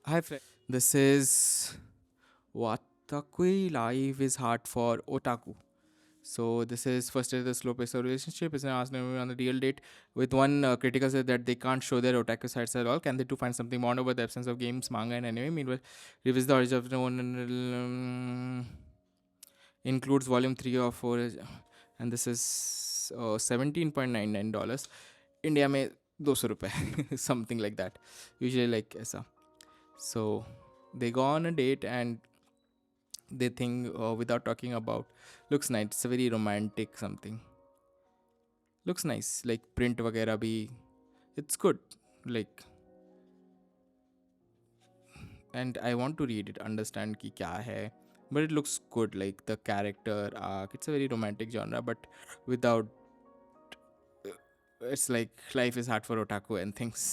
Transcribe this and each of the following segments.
Hi, friend. This is Wotakoi. Life is hard for Otaku. So this is first is the slow pace of relationship is an asked on the real date with one critical said that they can't show their otaku sides at all. Can they too find something more over the absence of games, manga, and anime? Meanwhile, revisit the origin of the one includes volume 3 or 4 and this is $17.99. India में 200 रुपए something like that. Usually like ऐसा. So they go on a date and they think without talking about looks nice. It's a very romantic something. Looks nice like print वगैरह भी it's good like and I want to read it understand कि क्या है but it looks good like the character arc it's a very romantic genre but without it's like life is hard for otaku and things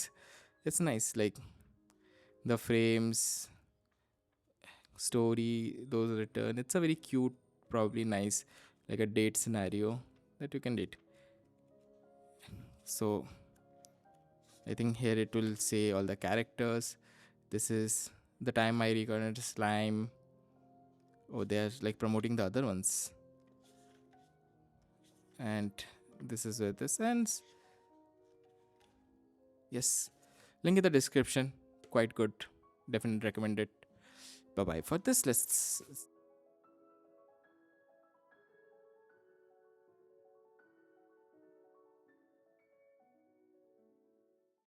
it's nice like the frames story those return it's a very cute probably nice like a date scenario that you can date so I think here it will say all the characters this is the time I recorded slime oh they're like promoting the other ones and this is where this ends yes link in the description quite good definitely recommend it bye bye for this let's